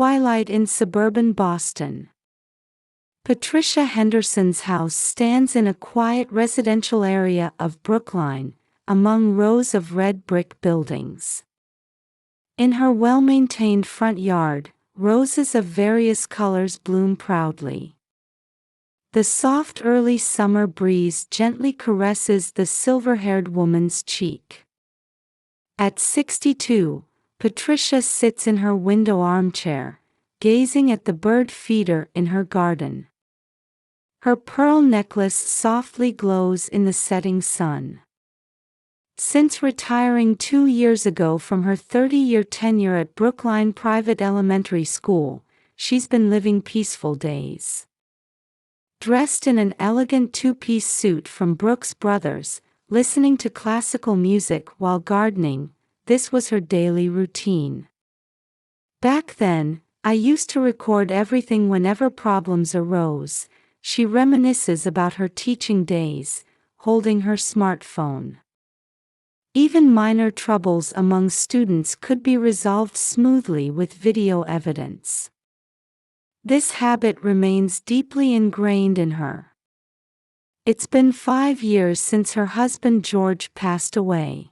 Twilight in suburban Boston. Patricia Henderson's house stands in a quiet residential area of Brookline, among rows of red brick buildings. In her well-maintained front yard, roses of various colors bloom proudly. The soft early summer breeze gently caresses the silver-haired woman's cheek. At 62, Patricia sits in her window armchair, gazing at the bird feeder in her garden. Her pearl necklace softly glows in the setting sun. Since retiring 2 years ago from her 30-year tenure at Brookline Private Elementary School, she's been living peaceful days. Dressed in an elegant two-piece suit from Brooks Brothers, listening to classical music while gardening, this was her daily routine. Back then, I used to record everything whenever problems arose, she reminisces about her teaching days, holding her smartphone. Even minor troubles among students could be resolved smoothly with video evidence. This habit remains deeply ingrained in her. It's been 5 years since her husband George passed away.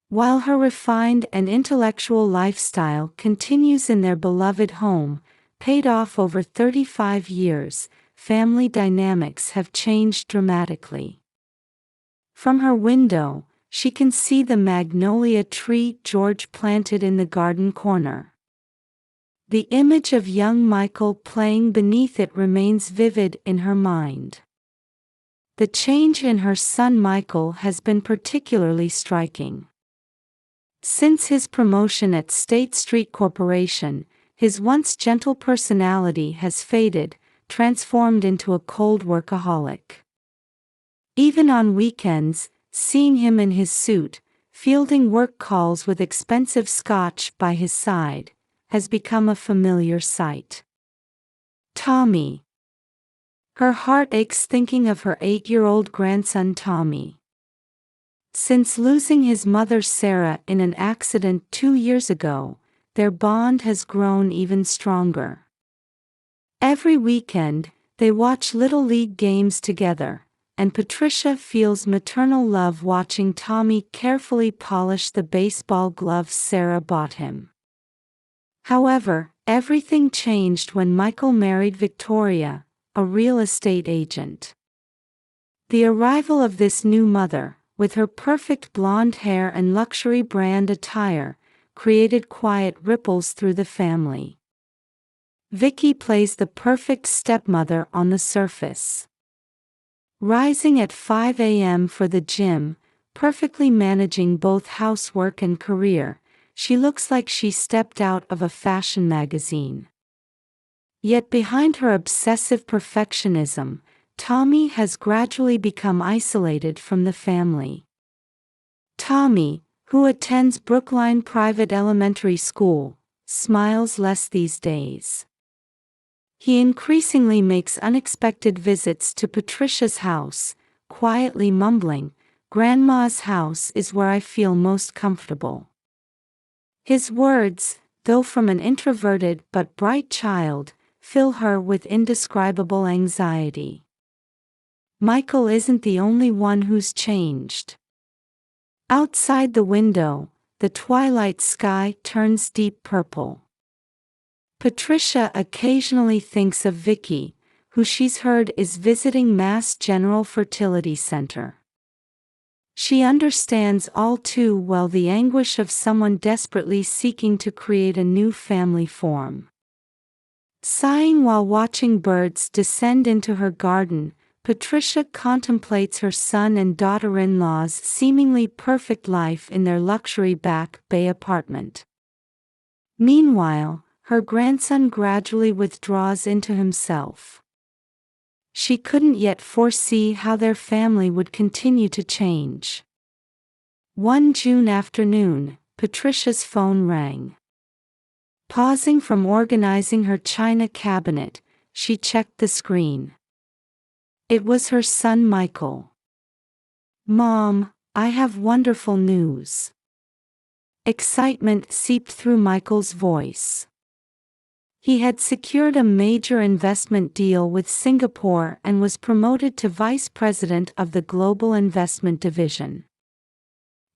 While her refined and intellectual lifestyle continues in their beloved home, paid off over 35 years, family dynamics have changed dramatically. From her window, she can see the magnolia tree George planted in the garden corner. The image of young Michael playing beneath it remains vivid in her mind. The change in her son Michael has been particularly striking. Since his promotion at State Street Corporation, his once gentle personality has faded, transformed into a cold workaholic. Even on weekends, seeing him in his suit, fielding work calls with expensive scotch by his side, has become a familiar sight. Tommy. Her heart aches thinking of her 8-year-old grandson Tommy. Since losing his mother Sarah in an accident 2 years ago, their bond has grown even stronger. Every weekend, they watch Little League games together, and Patricia feels maternal love watching Tommy carefully polish the baseball gloves Sarah bought him. However, everything changed when Michael married Victoria, a real estate agent. The arrival of this new mother, with her perfect blonde hair and luxury brand attire, created quiet ripples through the family. Vicky plays the perfect stepmother on the surface. Rising at 5 a.m. for the gym, perfectly managing both housework and career, she looks like she stepped out of a fashion magazine. Yet behind her obsessive perfectionism, Tommy has gradually become isolated from the family. Tommy, who attends Brookline Private Elementary School, smiles less these days. He increasingly makes unexpected visits to Patricia's house, quietly mumbling, "Grandma's house is where I feel most comfortable." His words, though from an introverted but bright child, fill her with indescribable anxiety. Michael isn't the only one who's changed. Outside the window, the twilight sky turns deep purple. Patricia occasionally thinks of Vicky, who she's heard is visiting Mass General Fertility Center. She understands all too well the anguish of someone desperately seeking to create a new family form. Sighing while watching birds descend into her garden, Patricia contemplates her son and daughter-in-law's seemingly perfect life in their luxury Back Bay apartment. Meanwhile, her grandson gradually withdraws into himself. She couldn't yet foresee how their family would continue to change. One June afternoon, Patricia's phone rang. Pausing from organizing her china cabinet, she checked the screen. It was her son Michael. "Mom, I have wonderful news." Excitement seeped through Michael's voice. He had secured a major investment deal with Singapore and was promoted to vice president of the global investment division.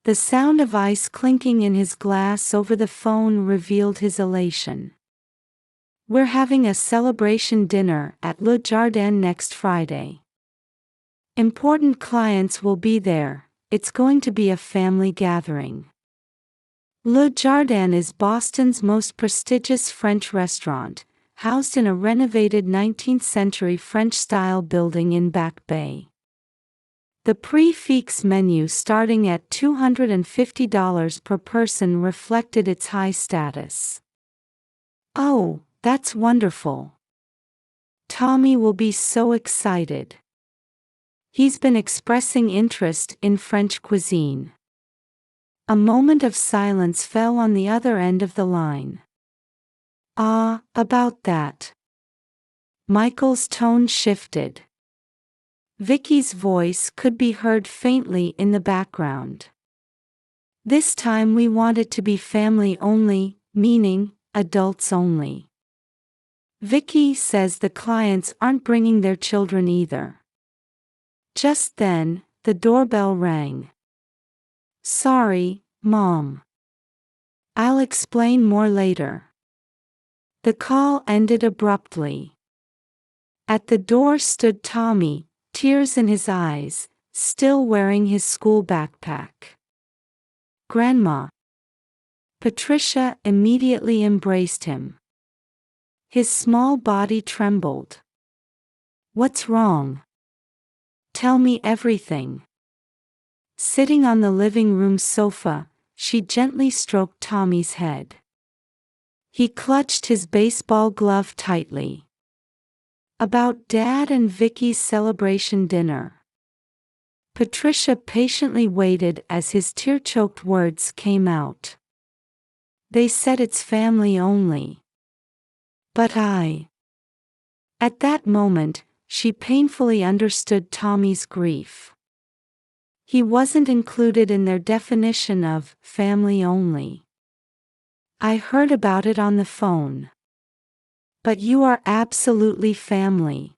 The sound of ice clinking in his glass over the phone revealed his elation. "We're having a celebration dinner at Le Jardin next Friday. Important clients will be there. It's going to be a family gathering." Le Jardin is Boston's most prestigious French restaurant, housed in a renovated 19th-century French-style building in Back Bay. The prix-fixe menu starting at $250 per person reflected its high status. "Oh, that's wonderful. Tommy will be so excited. He's been expressing interest in French cuisine." A moment of silence fell on the other end of the line. "Ah, about that." Michael's tone shifted. Vicky's voice could be heard faintly in the background. "This time we want it to be family only, meaning adults only. Vicky says the clients aren't bringing their children either." Just then, the doorbell rang. "Sorry, Mom. I'll explain more later." The call ended abruptly. At the door stood Tommy, tears in his eyes, still wearing his school backpack. "Grandma." Patricia immediately embraced him. His small body trembled. "What's wrong? Tell me everything." Sitting on the living room sofa, she gently stroked Tommy's head. He clutched his baseball glove tightly. "About Dad and Vicky's celebration dinner." Patricia patiently waited as his tear-choked words came out. "They said it's family only. But I..." At that moment, she painfully understood Tommy's grief. He wasn't included in their definition of family only. "I heard about it on the phone. But you are absolutely family.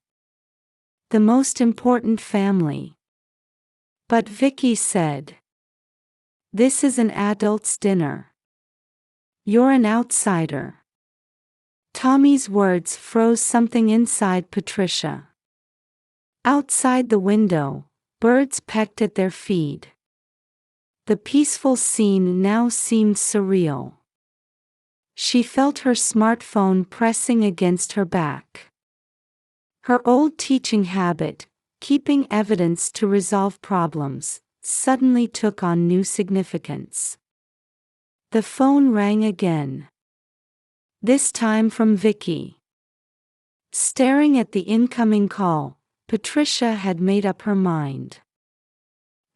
The most important family." "But Vicky said. This is an adult's dinner. You're an outsider." Tommy's words froze something inside Patricia. Outside the window, birds pecked at their feed. The peaceful scene now seemed surreal. She felt her smartphone pressing against her back. Her old teaching habit, keeping evidence to resolve problems, suddenly took on new significance. The phone rang again. This time from Vicky. Staring at the incoming call, Patricia had made up her mind.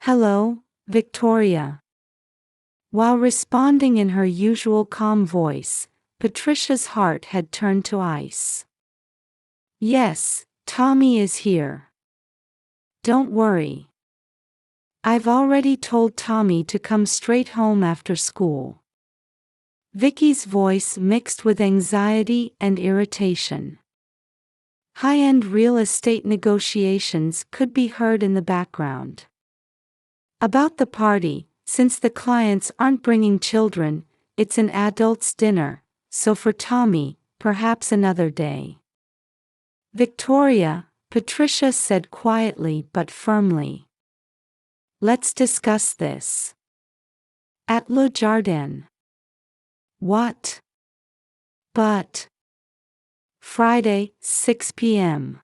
"Hello, Victoria." While responding in her usual calm voice, Patricia's heart had turned to ice. "Yes, Tommy is here. Don't worry. I've already told Tommy to come straight home after school." Vicky's voice mixed with anxiety and irritation. High-end real estate negotiations could be heard in the background. "About the party, since the clients aren't bringing children, it's an adult's dinner, so for Tommy, perhaps another day." "Victoria," Patricia said quietly but firmly. "Let's discuss this. At Le Jardin." "What?" "But..." "Friday, 6 p.m.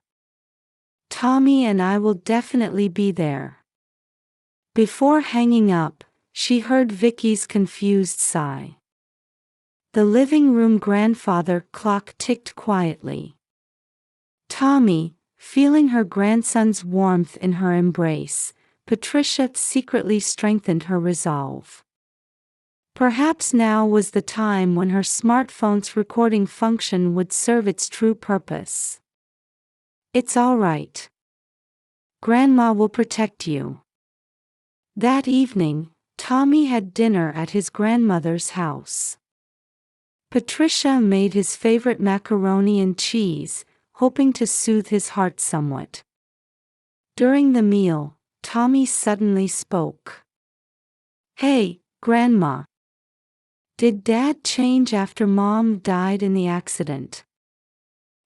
Tommy and I will definitely be there." Before hanging up, she heard Vicky's confused sigh. The living room grandfather clock ticked quietly. Tommy, feeling her grandson's warmth in her embrace, Patricia secretly strengthened her resolve. Perhaps now was the time when her smartphone's recording function would serve its true purpose. "It's all right. Grandma will protect you." That evening, Tommy had dinner at his grandmother's house. Patricia made his favorite macaroni and cheese, hoping to soothe his heart somewhat. During the meal, Tommy suddenly spoke. "Hey, Grandma. Did Dad change after Mom died in the accident?"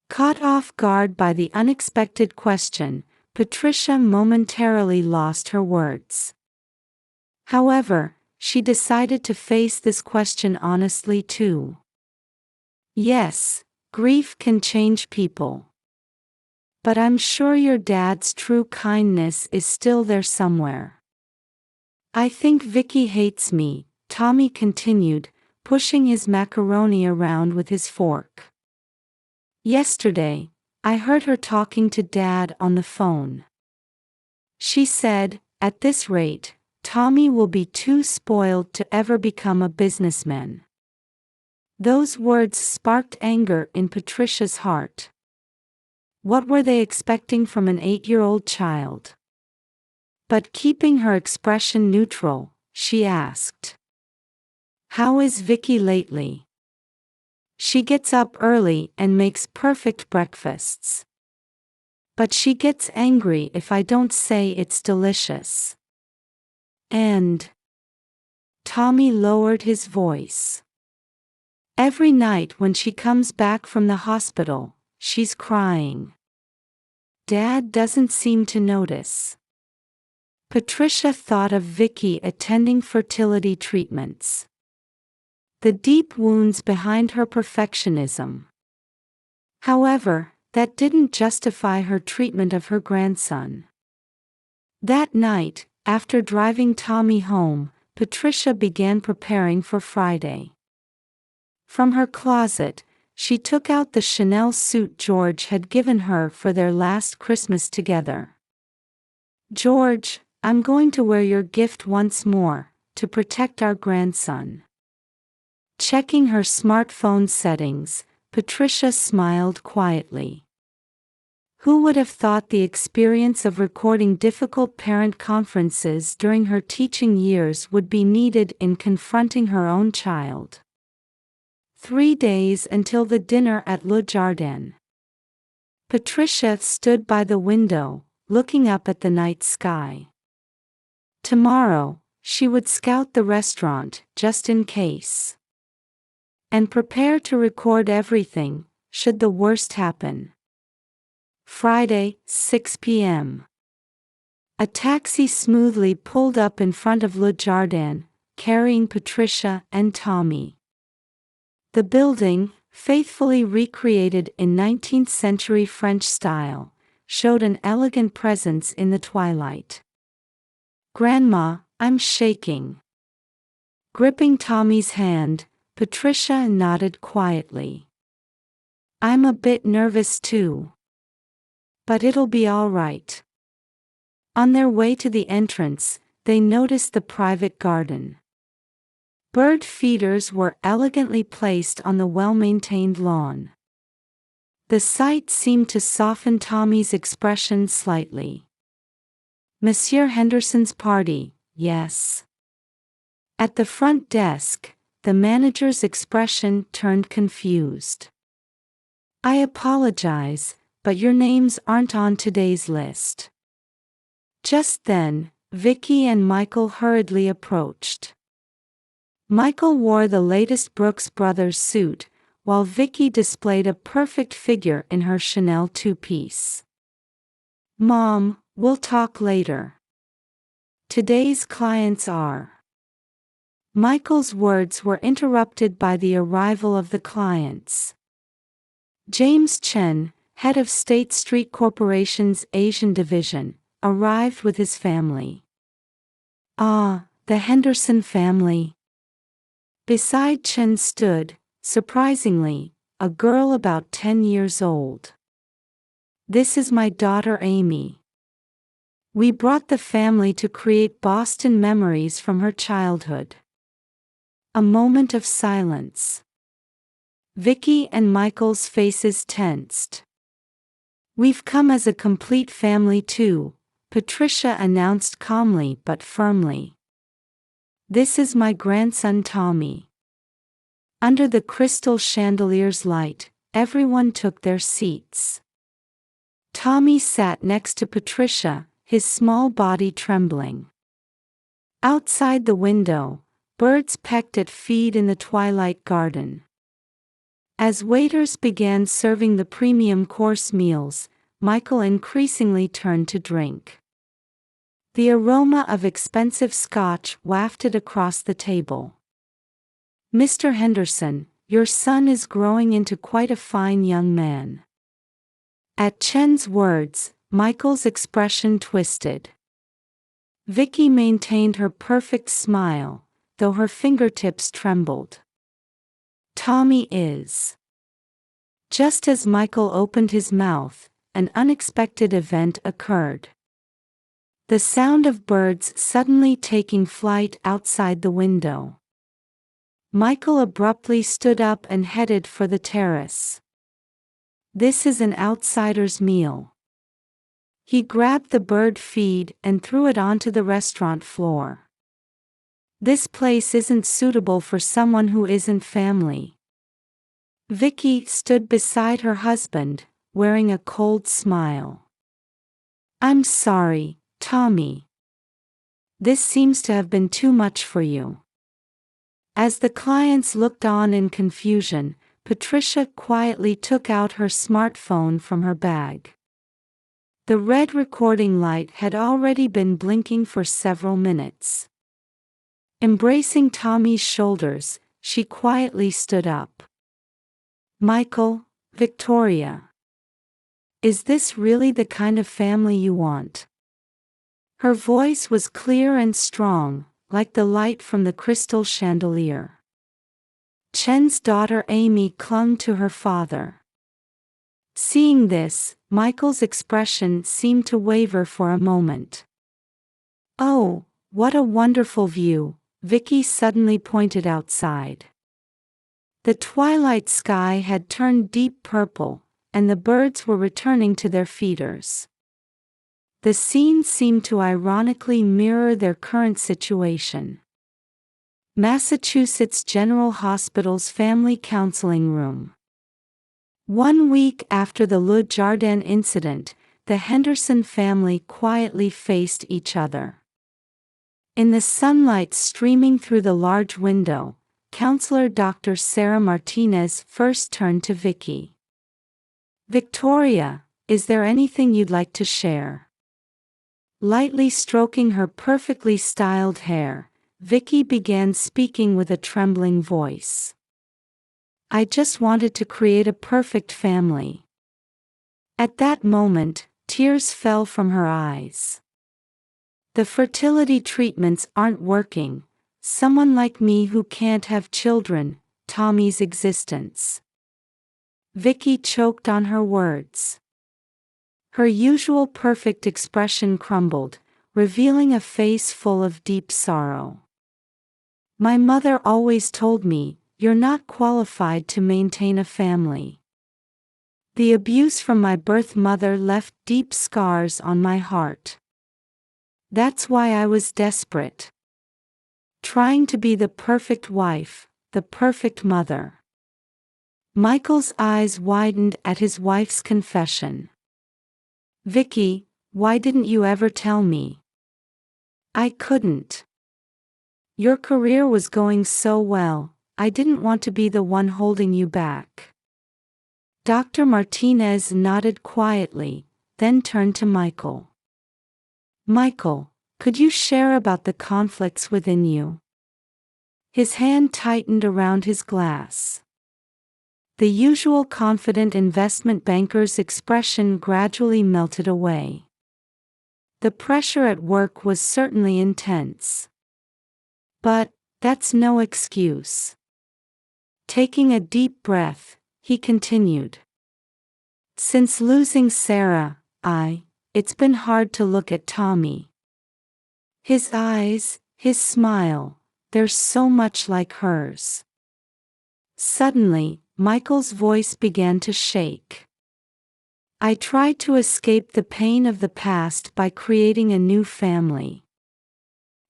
Caught off guard by the unexpected question, Patricia momentarily lost her words. However, she decided to face this question honestly too. "Yes, grief can change people. But I'm sure your dad's true kindness is still there somewhere." "I think Vicky hates me," Tommy continued, pushing his macaroni around with his fork. "Yesterday, I heard her talking to Dad on the phone. She said, at this rate, Tommy will be too spoiled to ever become a businessman." Those words sparked anger in Patricia's heart. What were they expecting from an 8-year-old child? But keeping her expression neutral, she asked, "How is Vicky lately?" "She gets up early and makes perfect breakfasts. But she gets angry if I don't say it's delicious. And..." Tommy lowered his voice. "Every night when she comes back from the hospital, she's crying. Dad doesn't seem to notice." Patricia thought of Vicky attending fertility treatments. The deep wounds behind her perfectionism. However, that didn't justify her treatment of her grandson. That night, after driving Tommy home, Patricia began preparing for Friday. From her closet, she took out the Chanel suit George had given her for their last Christmas together. "George, I'm going to wear your gift once more, to protect our grandson." Checking her smartphone settings, Patricia smiled quietly. Who would have thought the experience of recording difficult parent conferences during her teaching years would be needed in confronting her own child? 3 days until the dinner at Le Jardin. Patricia stood by the window, looking up at the night sky. Tomorrow, she would scout the restaurant, just in case. And prepare to record everything, should the worst happen. Friday, 6 p.m. A taxi smoothly pulled up in front of Le Jardin, carrying Patricia and Tommy. The building, faithfully recreated in 19th-century French style, showed an elegant presence in the twilight. "Grandma, I'm shaking." Gripping Tommy's hand, Patricia nodded quietly. "I'm a bit nervous too. But it'll be all right." On their way to the entrance, they noticed the private garden. Bird feeders were elegantly placed on the well-maintained lawn. The sight seemed to soften Tommy's expression slightly. "Monsieur Henderson's party, yes." At the front desk, the manager's expression turned confused. "I apologize, but your names aren't on today's list." Just then, Vicky and Michael hurriedly approached. Michael wore the latest Brooks Brothers suit, while Vicky displayed a perfect figure in her Chanel two-piece. "Mom, we'll talk later. Today's clients are..." Michael's words were interrupted by the arrival of the clients. James Chen, head of State Street Corporation's Asian division, arrived with his family. "Ah, the Henderson family." Beside Chen stood, surprisingly, a girl about 10 years old. "This is my daughter Amy. We brought the family to create Boston memories from her childhood." A moment of silence. Vicky and Michael's faces tensed. "We've come as a complete family too," Patricia announced calmly but firmly. "This is my grandson Tommy." Under the crystal chandelier's light, everyone took their seats. Tommy sat next to Patricia, his small body trembling. Outside the window, birds pecked at feed in the twilight garden. As waiters began serving the premium course meals, Michael increasingly turned to drink. The aroma of expensive scotch wafted across the table. "Mr. Henderson, your son is growing into quite a fine young man." At Chen's words, Michael's expression twisted. Vicky maintained her perfect smile, though her fingertips trembled. "Tommy is." Just as Michael opened his mouth, an unexpected event occurred. The sound of birds suddenly taking flight outside the window. Michael abruptly stood up and headed for the terrace. "This is an outsider's meal." He grabbed the bird feed and threw it onto the restaurant floor. "This place isn't suitable for someone who isn't family." Vicky stood beside her husband, wearing a cold smile. "I'm sorry, Tommy. This seems to have been too much for you." As the clients looked on in confusion, Patricia quietly took out her smartphone from her bag. The red recording light had already been blinking for several minutes. Embracing Tommy's shoulders, she quietly stood up. "Michael, Victoria. Is this really the kind of family you want?" Her voice was clear and strong, like the light from the crystal chandelier. Chen's daughter Amy clung to her father. Seeing this, Michael's expression seemed to waver for a moment. "Oh, what a wonderful view," Vicky suddenly pointed outside. The twilight sky had turned deep purple, and the birds were returning to their feeders. The scene seemed to ironically mirror their current situation. Massachusetts General Hospital's family counseling room. 1 week after the Le Jardin incident, the Henderson family quietly faced each other. In the sunlight streaming through the large window, Counselor Dr. Sarah Martinez first turned to Vicky. "Victoria, is there anything you'd like to share?" Lightly stroking her perfectly styled hair, Vicky began speaking with a trembling voice. "I just wanted to create a perfect family." At that moment, tears fell from her eyes. "The fertility treatments aren't working. Someone like me who can't have children, Tommy's existence." Vicky choked on her words. Her usual perfect expression crumbled, revealing a face full of deep sorrow. "My mother always told me, you're not qualified to maintain a family. The abuse from my birth mother left deep scars on my heart. That's why I was desperate. Trying to be the perfect wife, the perfect mother." Michael's eyes widened at his wife's confession. "Vicky, why didn't you ever tell me?" "I couldn't. Your career was going so well, I didn't want to be the one holding you back." Dr. Martinez nodded quietly, then turned to Michael. "Michael, could you share about the conflicts within you?" His hand tightened around his glass. The usual confident investment banker's expression gradually melted away. The pressure at work was certainly intense. But that's no excuse. Taking a deep breath, he continued. "Since losing Sarah, it's been hard to look at Tommy. His eyes, his smile, they're so much like hers." Suddenly, Michael's voice began to shake. "I tried to escape the pain of the past by creating a new family.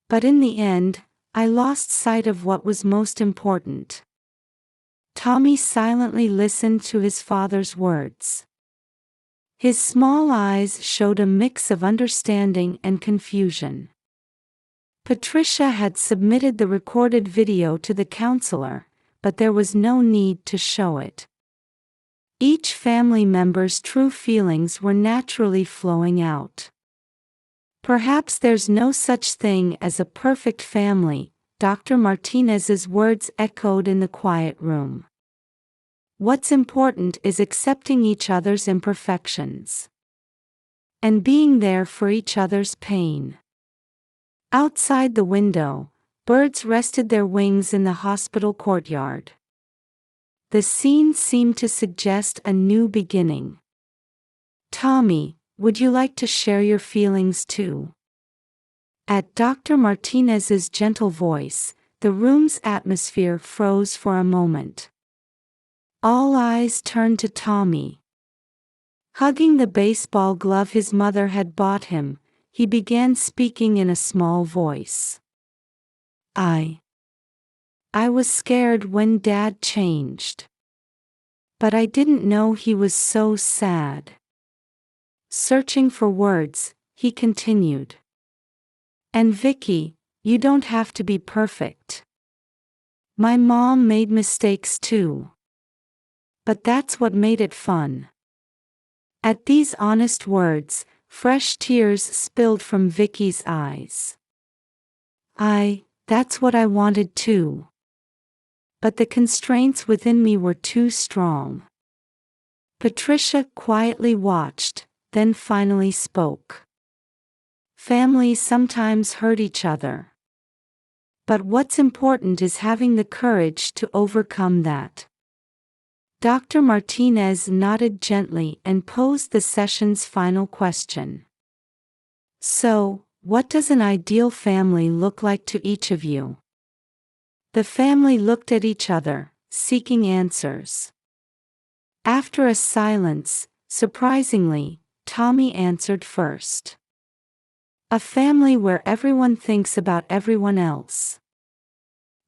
But in the end, I lost sight of what was most important." Tommy silently listened to his father's words. His small eyes showed a mix of understanding and confusion. Patricia had submitted the recorded video to the counselor, but there was no need to show it. Each family member's true feelings were naturally flowing out. Perhaps there's no such thing as a perfect family, Dr. Martinez's words echoed in the quiet room. What's important is accepting each other's imperfections and being there for each other's pain. Outside the window, birds rested their wings in the hospital courtyard. The scene seemed to suggest a new beginning. "Tommy, would you like to share your feelings too?" At Dr. Martinez's gentle voice, the room's atmosphere froze for a moment. All eyes turned to Tommy. Hugging the baseball glove his mother had bought him, he began speaking in a small voice. I was scared when Dad changed. But I didn't know he was so sad." Searching for words, he continued. "And Vicky, you don't have to be perfect. My mom made mistakes too. But that's what made it fun." At these honest words, fresh tears spilled from Vicky's eyes. That's what I wanted too. But the constraints within me were too strong." Patricia quietly watched, then finally spoke. "Families sometimes hurt each other. But what's important is having the courage to overcome that." Dr. Martinez nodded gently and posed the session's final question. "So, what does an ideal family look like to each of you?" The family looked at each other, seeking answers. After a silence, surprisingly, Tommy answered first. "A family where everyone thinks about everyone else."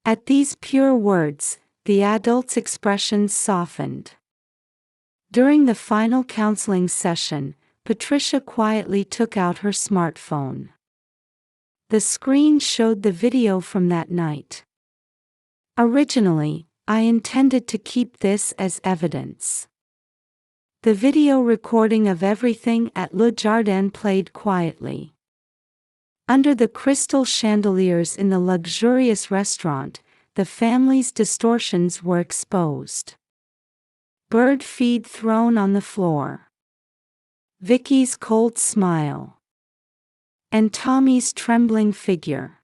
At these pure words, the adult's expressions softened. During the final counseling session, Patricia quietly took out her smartphone. The screen showed the video from that night. "Originally, I intended to keep this as evidence." The video recording of everything at Le Jardin played quietly. Under the crystal chandeliers in the luxurious restaurant, the family's distortions were exposed. Bird feed thrown on the floor. Vicky's cold smile. And Tommy's trembling figure.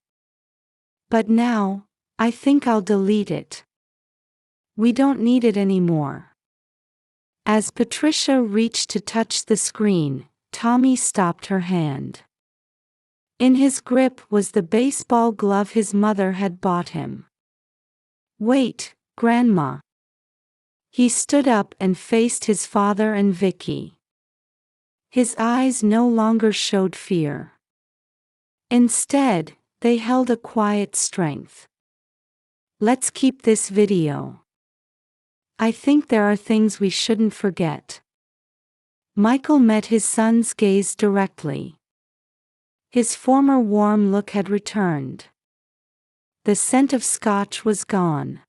"But now, I think I'll delete it. We don't need it anymore." As Patricia reached to touch the screen, Tommy stopped her hand. In his grip was the baseball glove his mother had bought him. "Wait, Grandma." He stood up and faced his father and Vicky. His eyes no longer showed fear. Instead, they held a quiet strength. "Let's keep this video. I think there are things we shouldn't forget." Michael met his son's gaze directly. His former warm look had returned. The scent of scotch was gone.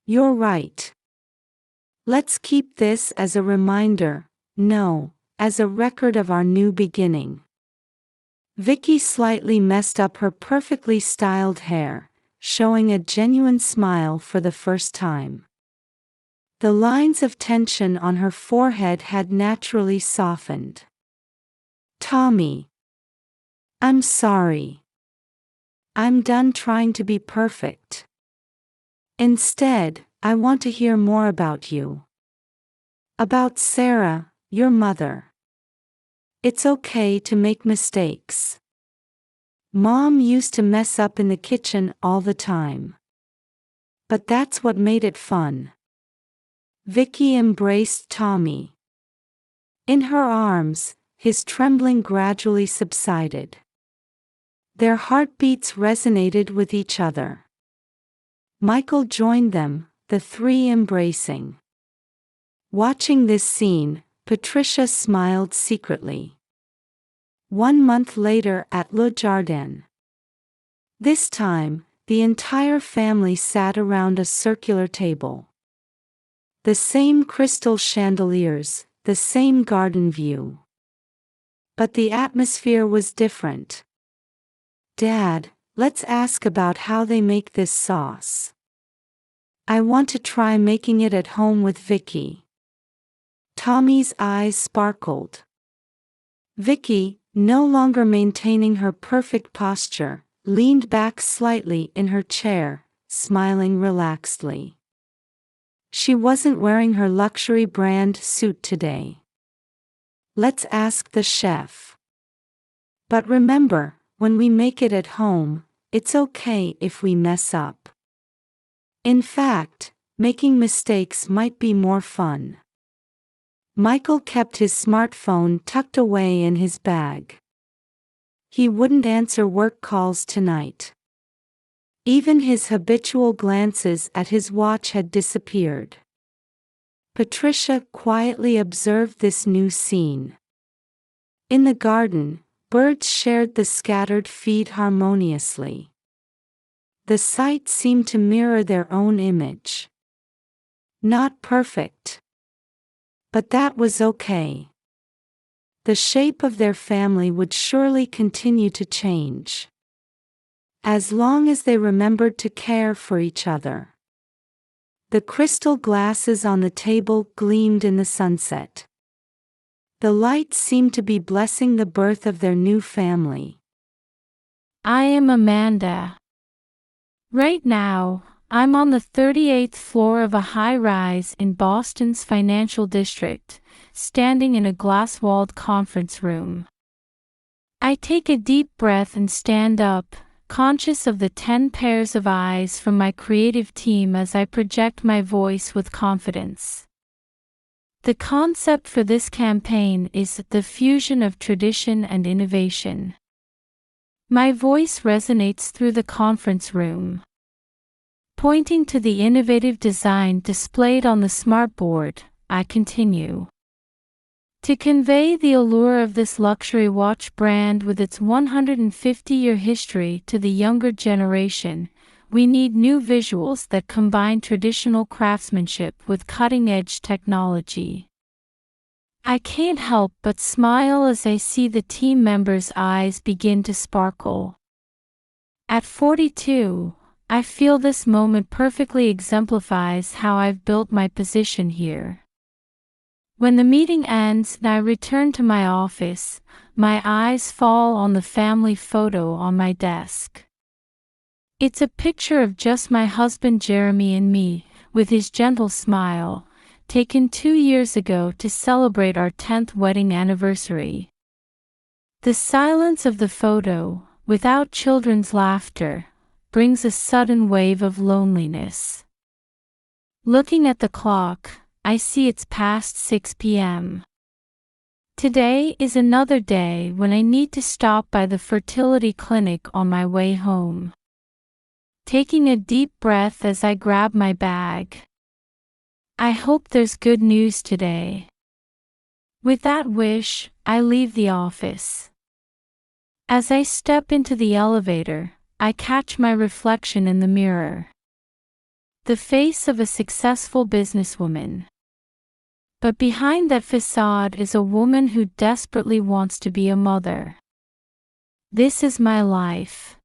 "You're right. Let's keep this as a reminder, no, as a record of our new beginning." Vicky slightly messed up her perfectly styled hair, showing a genuine smile for the first time. The lines of tension on her forehead had naturally softened. "Tommy. I'm sorry. I'm done trying to be perfect. Instead, I want to hear more about you. About Sarah, your mother. It's okay to make mistakes. Mom used to mess up in the kitchen all the time. But that's what made it fun." Vicky embraced Tommy. In her arms, his trembling gradually subsided. Their heartbeats resonated with each other. Michael joined them, the three embracing. Watching this scene, Patricia smiled secretly. 1 month later at Le Jardin. This time, the entire family sat around a circular table. The same crystal chandeliers, the same garden view. But the atmosphere was different. "Dad, let's ask about how they make this sauce. I want to try making it at home with Vicky." Tommy's eyes sparkled. Vicky, no longer maintaining her perfect posture, leaned back slightly in her chair, smiling relaxedly. She wasn't wearing her luxury brand suit today. "Let's ask the chef. But remember, when we make it at home, it's okay if we mess up. In fact, making mistakes might be more fun." Michael kept his smartphone tucked away in his bag. He wouldn't answer work calls tonight. Even his habitual glances at his watch had disappeared. Patricia quietly observed this new scene. In the garden, birds shared the scattered feed harmoniously. The sight seemed to mirror their own image. Not perfect. But that was okay. The shape of their family would surely continue to change. As long as they remembered to care for each other. The crystal glasses on the table gleamed in the sunset. The light seemed to be blessing the birth of their new family. I am Amanda. Right now, I'm on the 38th floor of a high-rise in Boston's financial district, standing in a glass-walled conference room. I take a deep breath and stand up, conscious of the 10 pairs of eyes from my creative team as I project my voice with confidence. The concept for this campaign is the fusion of tradition and innovation. My voice resonates through the conference room. Pointing to the innovative design displayed on the smartboard, I continue. To convey the allure of this luxury watch brand with its 150-year history to the younger generation, we need new visuals that combine traditional craftsmanship with cutting-edge technology. I can't help but smile as I see the team members' eyes begin to sparkle. At 42, I feel this moment perfectly exemplifies how I've built my position here. When the meeting ends and I return to my office, my eyes fall on the family photo on my desk. It's a picture of just my husband Jeremy and me, with his gentle smile, taken 2 years ago to celebrate our 10th wedding anniversary. The silence of the photo, without children's laughter, brings a sudden wave of loneliness. Looking at the clock, I see it's past 6 p.m. Today is another day when I need to stop by the fertility clinic on my way home. Taking a deep breath as I grab my bag. I hope there's good news today. With that wish, I leave the office. As I step into the elevator, I catch my reflection in the mirror. The face of a successful businesswoman. But behind that facade is a woman who desperately wants to be a mother. This is my life.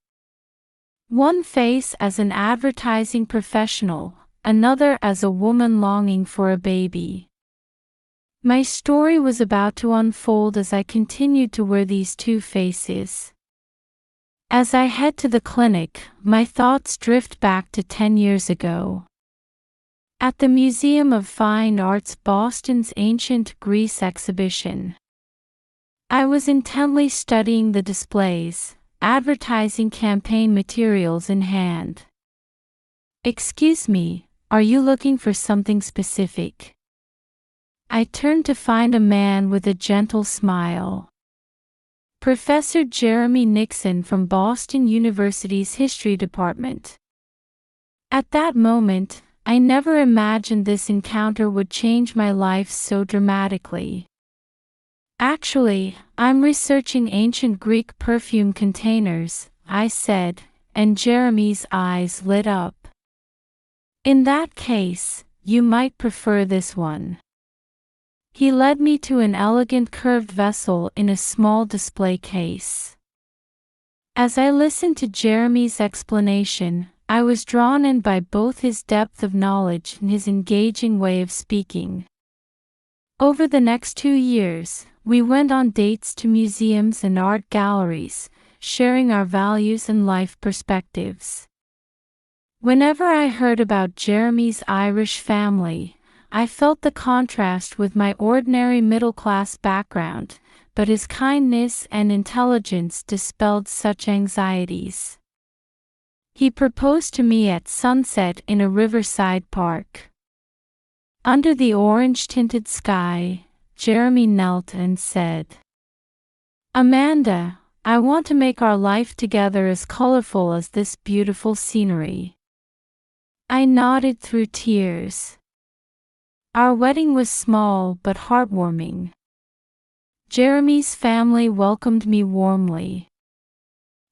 One face as an advertising professional, another as a woman longing for a baby. My story was about to unfold as I continued to wear these two faces. As I head to the clinic, my thoughts drift back to 10 years ago. At the Museum of Fine Arts Boston's Ancient Greece exhibition. I was intently studying the displays, advertising campaign materials in hand. "Excuse me, are you looking for something specific?" I turned to find a man with a gentle smile. Professor Jeremy Nixon from Boston University's History Department. At that moment, I never imagined this encounter would change my life so dramatically. Actually, I'm researching ancient Greek perfume containers, I said, and Jeremy's eyes lit up. In that case, you might prefer this one. He led me to an elegant curved vessel in a small display case. As I listened to Jeremy's explanation, I was drawn in by both his depth of knowledge and his engaging way of speaking. Over the next 2 years, we went on dates to museums and art galleries, sharing our values and life perspectives. Whenever I heard about Jeremy's Irish family, I felt the contrast with my ordinary middle-class background, but his kindness and intelligence dispelled such anxieties. He proposed to me at sunset in a riverside park. Under the orange-tinted sky, Jeremy knelt and said, "Amanda, I want to make our life together as colorful as this beautiful scenery." I nodded through tears. Our wedding was small but heartwarming. Jeremy's family welcomed me warmly.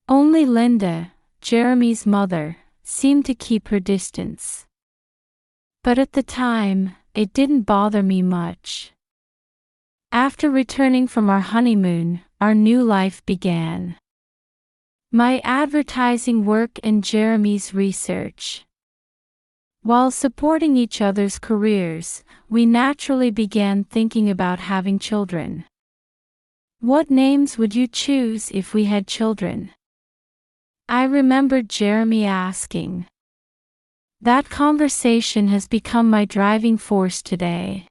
Only Linda, Jeremy's mother, seemed to keep her distance. But at the time, it didn't bother me much. After returning from our honeymoon, our new life began. My advertising work and Jeremy's research. While supporting each other's careers, we naturally began thinking about having children. What names would you choose if we had children? I remembered Jeremy asking. That conversation has become my driving force today.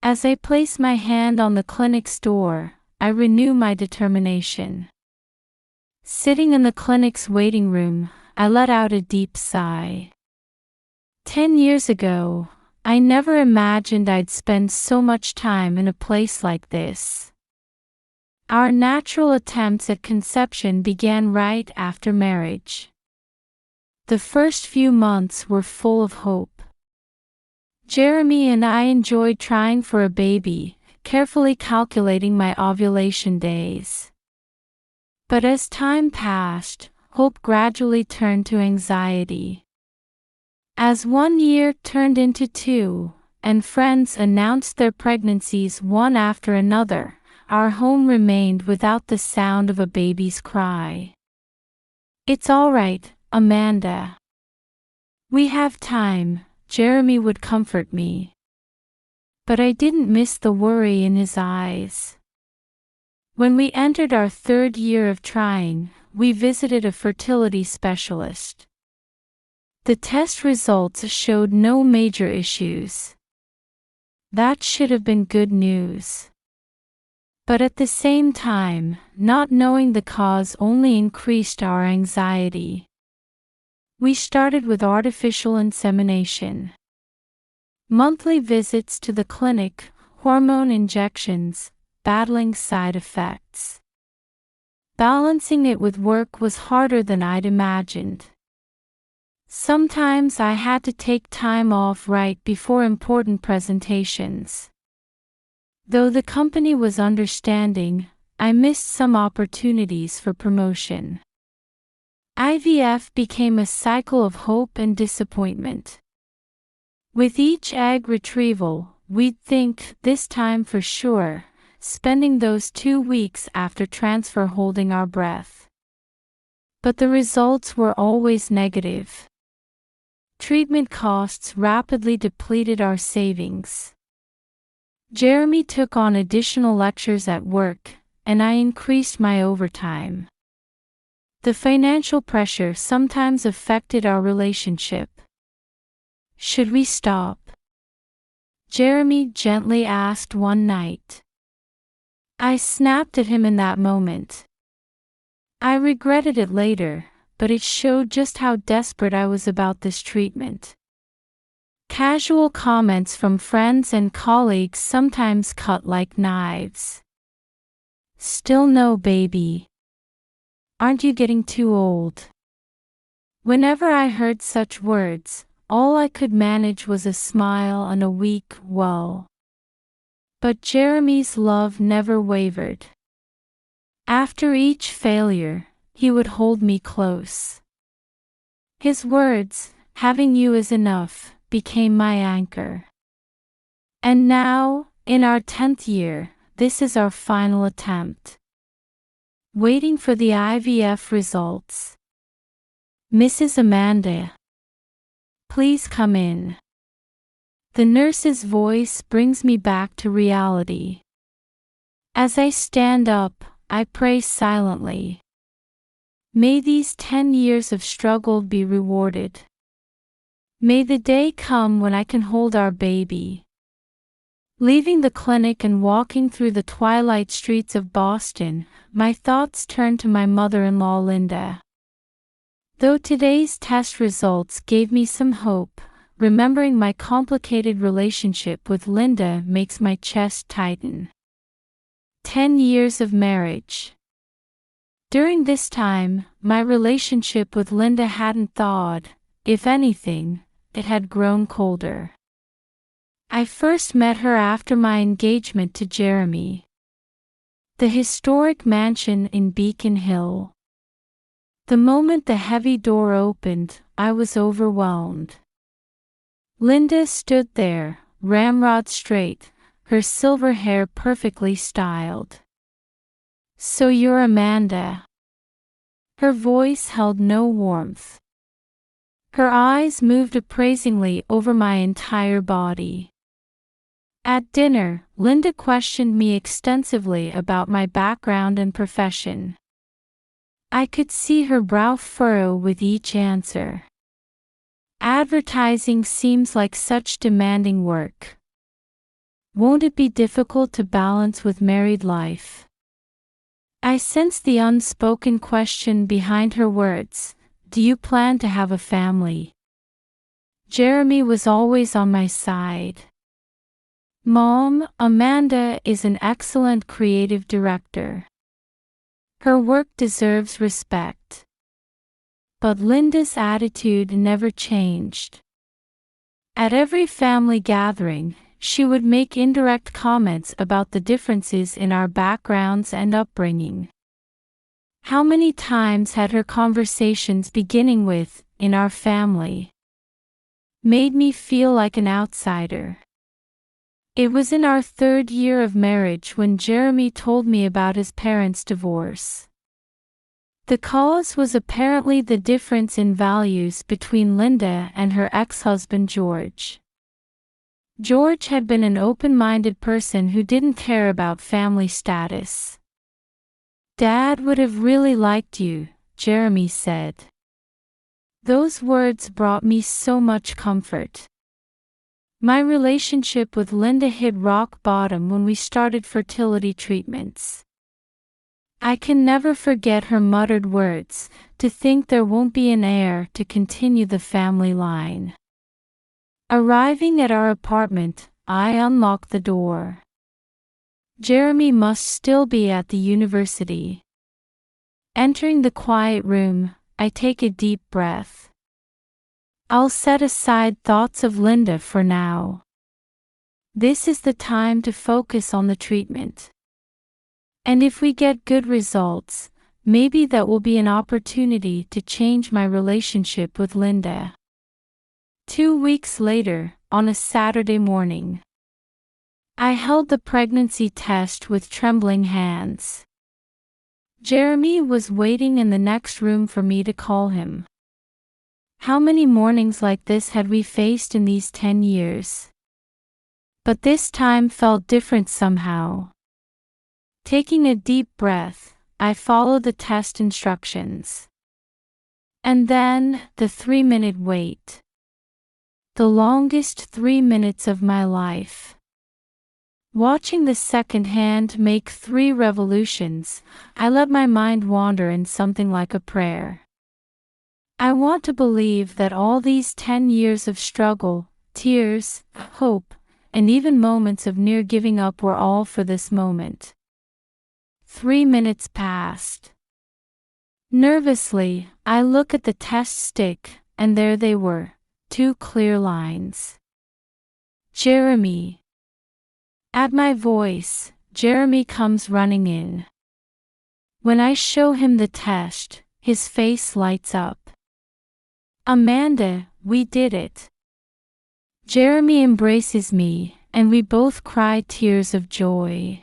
As I place my hand on the clinic's door, I renew my determination. Sitting in the clinic's waiting room, I let out a deep sigh. 10 years ago, I never imagined I'd spend so much time in a place like this. Our natural attempts at conception began right after marriage. The first few months were full of hope. Jeremy and I enjoyed trying for a baby, carefully calculating my ovulation days. But as time passed, hope gradually turned to anxiety. As 1 year turned into 2, and friends announced their pregnancies one after another, our home remained without the sound of a baby's cry. "It's all right, Amanda. We have time," Jeremy would comfort me. But I didn't miss the worry in his eyes. When we entered our 3rd year of trying, we visited a fertility specialist. The test results showed no major issues. That should have been good news. But at the same time, not knowing the cause only increased our anxiety. We started with artificial insemination. Monthly visits to the clinic, hormone injections, battling side effects. Balancing it with work was harder than I'd imagined. Sometimes I had to take time off right before important presentations. Though the company was understanding, I missed some opportunities for promotion. IVF became a cycle of hope and disappointment. With each egg retrieval, we'd think, this time for sure, spending those 2 weeks after transfer holding our breath. But the results were always negative. Treatment costs rapidly depleted our savings. Jeremy took on additional lectures at work, and I increased my overtime. The financial pressure sometimes affected our relationship. "Should we stop?" Jeremy gently asked one night. I snapped at him in that moment. I regretted it later, but it showed just how desperate I was about this treatment. Casual comments from friends and colleagues sometimes cut like knives. "Still no baby. Aren't you getting too old?" Whenever I heard such words, all I could manage was a smile and a weak "well." But Jeremy's love never wavered. After each failure, he would hold me close. His words, "Having you is enough," became my anchor. And now, in our 10th year, this is our final attempt. Waiting for the IVF results. "Mrs. Amanda, please come in." The nurse's voice brings me back to reality. As I stand up, I pray silently. May these 10 years of struggle be rewarded. May the day come when I can hold our baby. Leaving the clinic and walking through the twilight streets of Boston, my thoughts turn to my mother-in-law Linda. Though today's test results gave me some hope, remembering my complicated relationship with Linda makes my chest tighten. 10 years of marriage. During this time, my relationship with Linda hadn't thawed. If anything, it had grown colder. I first met her after my engagement to Jeremy. The historic mansion in Beacon Hill. The moment the heavy door opened, I was overwhelmed. Linda stood there, ramrod straight, her silver hair perfectly styled. "So you're Amanda." Her voice held no warmth. Her eyes moved appraisingly over my entire body. At dinner, Linda questioned me extensively about my background and profession. I could see her brow furrow with each answer. "Advertising seems like such demanding work. Won't it be difficult to balance with married life?" I sensed the unspoken question behind her words. "Do you plan to have a family?" Jeremy was always on my side. "Mom, Amanda is an excellent creative director. Her work deserves respect." But Linda's attitude never changed. At every family gathering, she would make indirect comments about the differences in our backgrounds and upbringing. How many times had her conversations beginning with "in our family" made me feel like an outsider? It was in our 3rd year of marriage when Jeremy told me about his parents' divorce. The cause was apparently the difference in values between Linda and her ex-husband George. George had been an open-minded person who didn't care about family status. "Dad would have really liked you," Jeremy said. Those words brought me so much comfort. My relationship with Linda hit rock bottom when we started fertility treatments. I can never forget her muttered words, "To think there won't be an heir to continue the family line." Arriving at our apartment, I unlocked the door. Jeremy must still be at the university. Entering the quiet room, I take a deep breath. I'll set aside thoughts of Linda for now. This is the time to focus on the treatment. And if we get good results, maybe that will be an opportunity to change my relationship with Linda. 2 weeks later, on a Saturday morning, I held the pregnancy test with trembling hands. Jeremy was waiting in the next room for me to call him. How many mornings like this had we faced in these 10 years? But this time felt different somehow. Taking a deep breath, I followed the test instructions. And then, the 3-minute wait. The longest 3 minutes of my life. Watching the second hand make 3 revolutions, I let my mind wander in something like a prayer. I want to believe that all these 10 years of struggle, tears, hope, and even moments of near giving up were all for this moment. 3 minutes passed. Nervously, I look at the test stick, and there they were, two clear lines. Jeremy. At my voice, Jeremy comes running in. When I show him the test, his face lights up. Amanda, we did it. Jeremy embraces me, and we both cry tears of joy.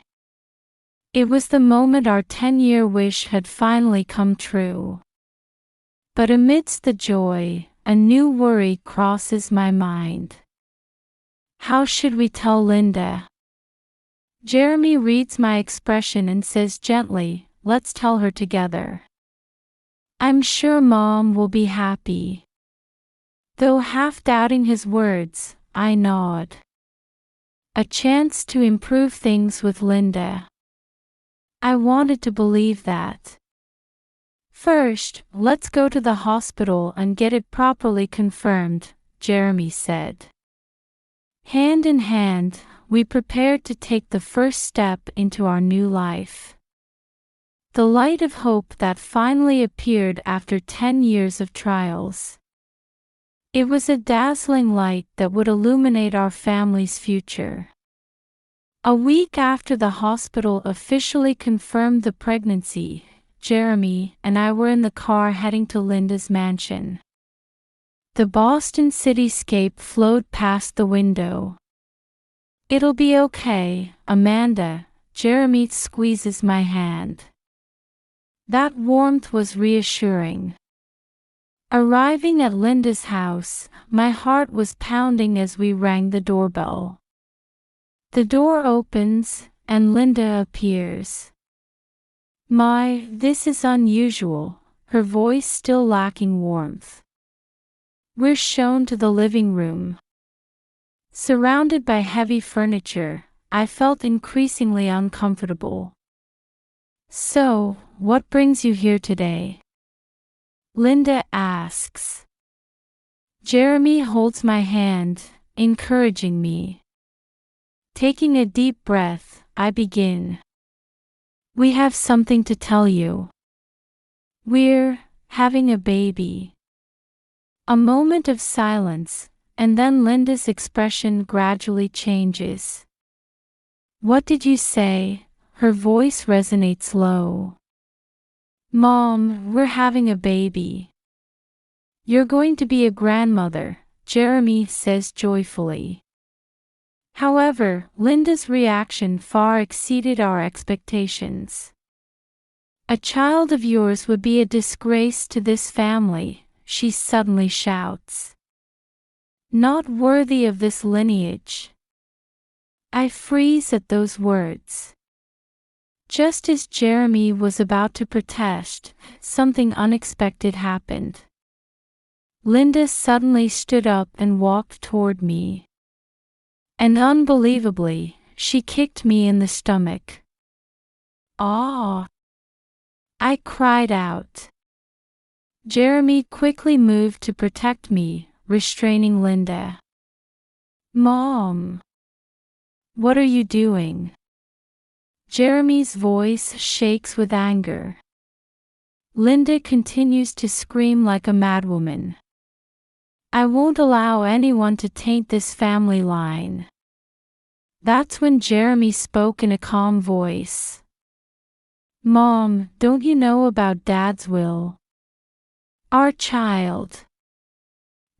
It was the moment our 10-year wish had finally come true. But amidst the joy, a new worry crosses my mind. How should we tell Linda? Jeremy reads my expression and says gently, let's tell her together. I'm sure Mom will be happy. Though half doubting his words, I nod. A chance to improve things with Linda. I wanted to believe that. First, let's go to the hospital and get it properly confirmed, Jeremy said. Hand in hand, we prepared to take the first step into our new life. The light of hope that finally appeared after 10 years of trials. It was a dazzling light that would illuminate our family's future. A week after the hospital officially confirmed the pregnancy, Jeremy and I were in the car heading to Linda's mansion. The Boston cityscape flowed past the window. It'll be okay, Amanda, Jeremy squeezes my hand. That warmth was reassuring. Arriving at Linda's house, my heart was pounding as we rang the doorbell. The door opens, and Linda appears. This is unusual, her voice still lacking warmth. We're shown to the living room. Surrounded by heavy furniture, I felt increasingly uncomfortable. So, what brings you here today? Linda asks. Jeremy holds my hand, encouraging me. Taking a deep breath, I begin. We have something to tell you. We're having a baby. A moment of silence, and then Linda's expression gradually changes. What did you say? Her voice resonates low. Mom, we're having a baby. You're going to be a grandmother, Jeremy says joyfully. However, Linda's reaction far exceeded our expectations. A child of yours would be a disgrace to this family, she suddenly shouts. Not worthy of this lineage. I freeze at those words. Just as Jeremy was about to protest, something unexpected happened. Linda suddenly stood up and walked toward me. And unbelievably, she kicked me in the stomach. Ah! I cried out. Jeremy quickly moved to protect me, restraining Linda. Mom! What are you doing? Jeremy's voice shakes with anger. Linda continues to scream like a madwoman. I won't allow anyone to taint this family line. That's when Jeremy spoke in a calm voice. Mom, don't you know about Dad's will? Our child.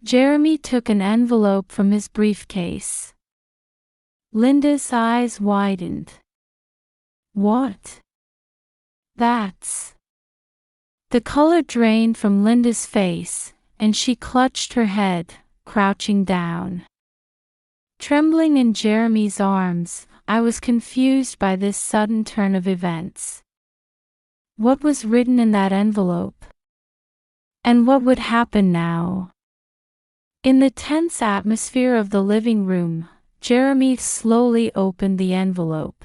Jeremy took an envelope from his briefcase. Linda's eyes widened. What? That's... The color drained from Linda's face, and she clutched her head, crouching down. Trembling in Jeremy's arms, I was confused by this sudden turn of events. What was written in that envelope? And what would happen now? In the tense atmosphere of the living room, Jeremy slowly opened the envelope.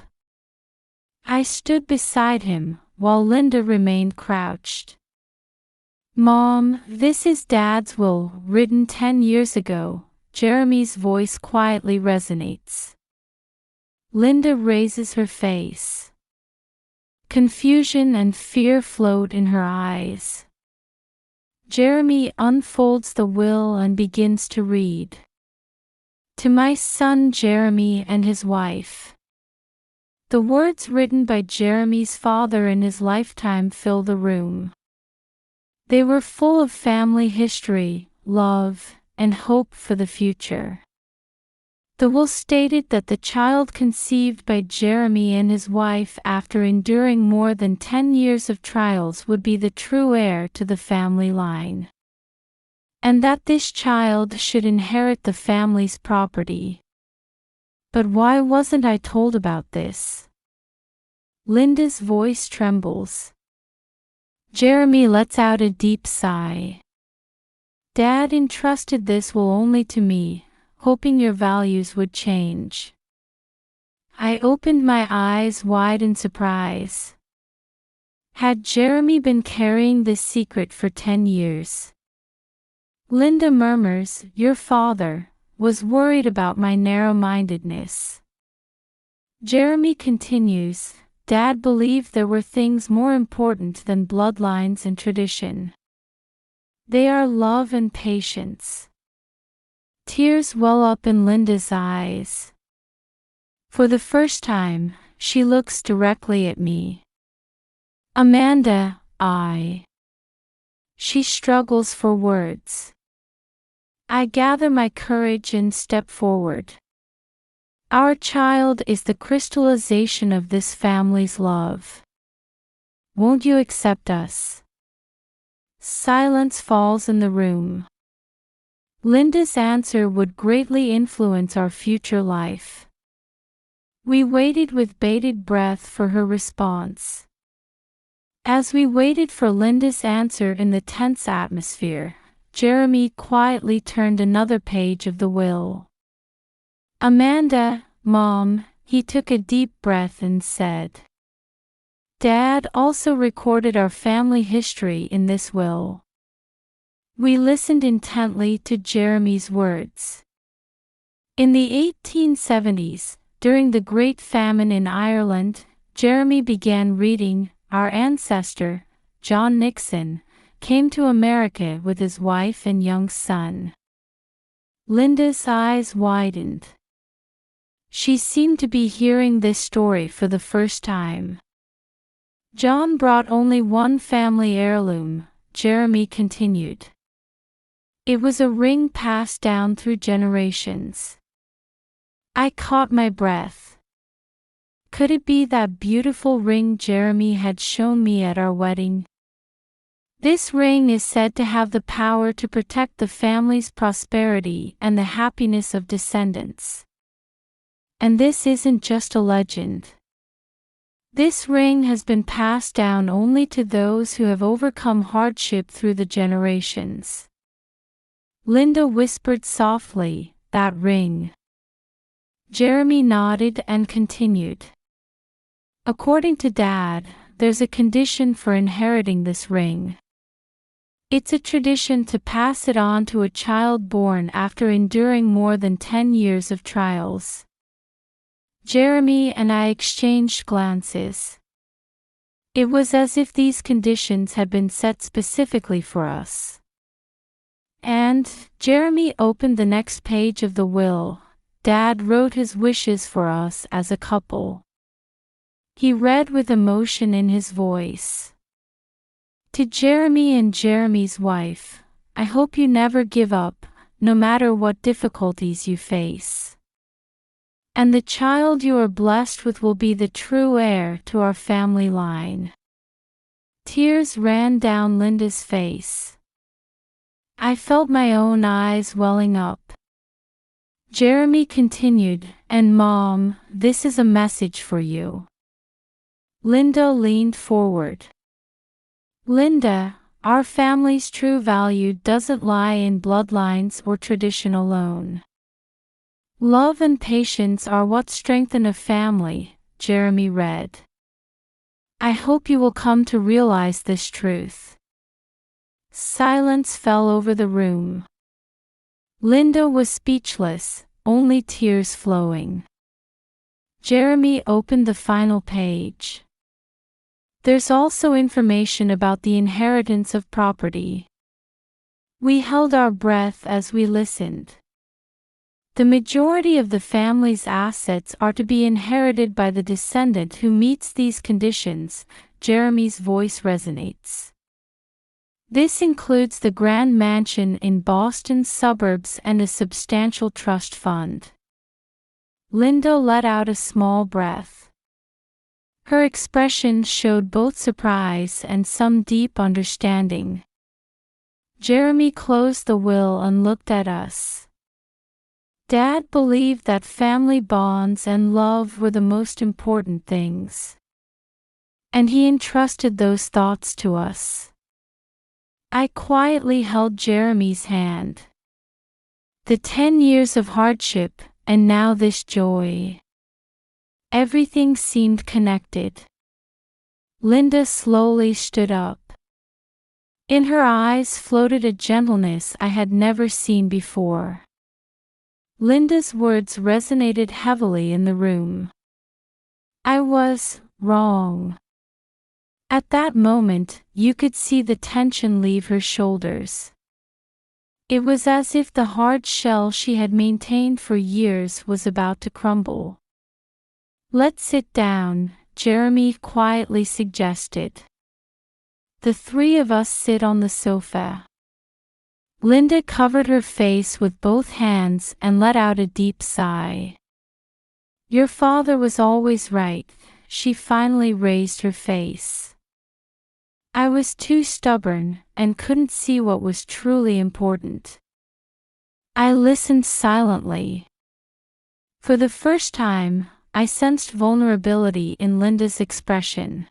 I stood beside him, while Linda remained crouched. Mom, this is Dad's will, written 10 years ago, Jeremy's voice quietly resonates. Linda raises her face. Confusion and fear flowed in her eyes. Jeremy unfolds the will and begins to read. To my son Jeremy and his wife. The words written by Jeremy's father in his lifetime fill the room. They were full of family history, love, and hope for the future. The will stated that the child conceived by Jeremy and his wife after enduring more than 10 years of trials would be the true heir to the family line. And that this child should inherit the family's property. But why wasn't I told about this? Linda's voice trembles. Jeremy lets out a deep sigh. Dad entrusted this will only to me, hoping your values would change. I opened my eyes wide in surprise. Had Jeremy been carrying this secret for 10 years? Linda murmurs, your father was worried about my narrow-mindedness. Jeremy continues, Dad believed there were things more important than bloodlines and tradition. They are love and patience. Tears well up in Linda's eyes. For the first time, she looks directly at me. Amanda, She struggles for words. I gather my courage and step forward. Our child is the crystallization of this family's love. Won't you accept us? Silence falls in the room. Linda's answer would greatly influence our future life. We waited with bated breath for her response. As we waited for Linda's answer in the tense atmosphere, Jeremy quietly turned another page of the will. Amanda, Mom, he took a deep breath and said. Dad also recorded our family history in this will. We listened intently to Jeremy's words. In the 1870s, during the Great Famine in Ireland, Jeremy began reading. Our ancestor, John Nixon, came to America with his wife and young son. Linda's eyes widened. She seemed to be hearing this story for the first time. John brought only one family heirloom, Jeremy continued. It was a ring passed down through generations. I caught my breath. Could it be that beautiful ring Jeremy had shown me at our wedding? This ring is said to have the power to protect the family's prosperity and the happiness of descendants. And this isn't just a legend. This ring has been passed down only to those who have overcome hardship through the generations. Linda whispered softly, that ring. Jeremy nodded and continued. According to Dad, there's a condition for inheriting this ring. It's a tradition to pass it on to a child born after enduring more than 10 years of trials. Jeremy and I exchanged glances. It was as if these conditions had been set specifically for us. And Jeremy opened the next page of the will. Dad wrote his wishes for us as a couple. He read with emotion in his voice. To Jeremy and Jeremy's wife, I hope you never give up, no matter what difficulties you face. And the child you are blessed with will be the true heir to our family line. Tears ran down Linda's face. I felt my own eyes welling up. Jeremy continued, and Mom, this is a message for you. Linda leaned forward. Linda, our family's true value doesn't lie in bloodlines or tradition alone. Love and patience are what strengthen a family, Jeremy read. I hope you will come to realize this truth. Silence fell over the room. Linda was speechless, only tears flowing. Jeremy opened the final page. There's also information about the inheritance of property. We held our breath as we listened. The majority of the family's assets are to be inherited by the descendant who meets these conditions. Jeremy's voice resonates. This includes the grand mansion in Boston's suburbs and a substantial trust fund. Linda let out a small breath. Her expression showed both surprise and some deep understanding. Jeremy closed the will and looked at us. Dad believed that family bonds and love were the most important things. And he entrusted those thoughts to us. I quietly held Jeremy's hand. The 10 years of hardship, and now this joy. Everything seemed connected. Linda slowly stood up. In her eyes floated a gentleness I had never seen before. Linda's words resonated heavily in the room. I was wrong. At that moment, you could see the tension leave her shoulders. It was as if the hard shell she had maintained for years was about to crumble. Let's sit down, Jeremy quietly suggested. The three of us sit on the sofa. Linda covered her face with both hands and let out a deep sigh. Your father was always right, she finally raised her face. I was too stubborn and couldn't see what was truly important. I listened silently. For the first time, I sensed vulnerability in Linda's expression.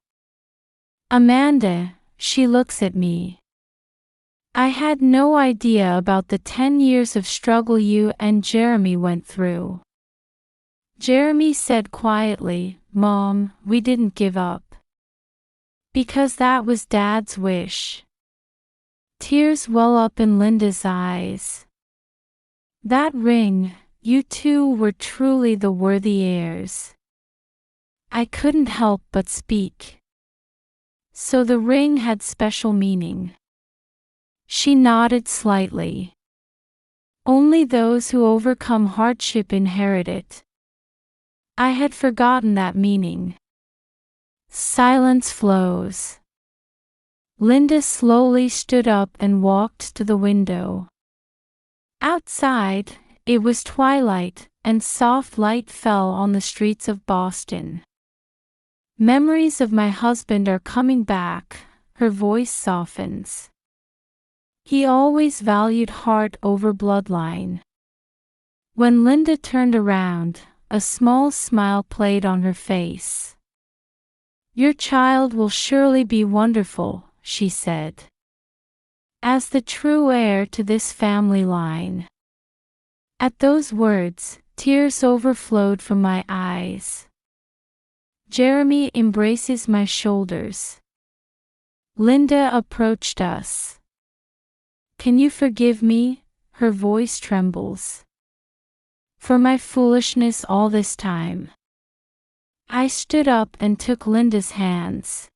Amanda, she looks at me. I had no idea about the 10 years of struggle you and Jeremy went through. Jeremy said quietly, Mom, we didn't give up. Because that was Dad's wish. Tears well up in Linda's eyes. That ring, you two were truly the worthy heirs. I couldn't help but speak. So the ring had special meaning. She nodded slightly. Only those who overcome hardship inherit it. I had forgotten that meaning. Silence flows. Linda slowly stood up and walked to the window. Outside, it was twilight, and soft light fell on the streets of Boston. Memories of my husband are coming back, her voice softens. He always valued heart over bloodline. When Linda turned around, a small smile played on her face. Your child will surely be wonderful, she said. As the true heir to this family line. At those words, tears overflowed from my eyes. Jeremy embraces my shoulders. Linda approached us. Can you forgive me? Her voice trembles. For my foolishness all this time. I stood up and took Linda's hands.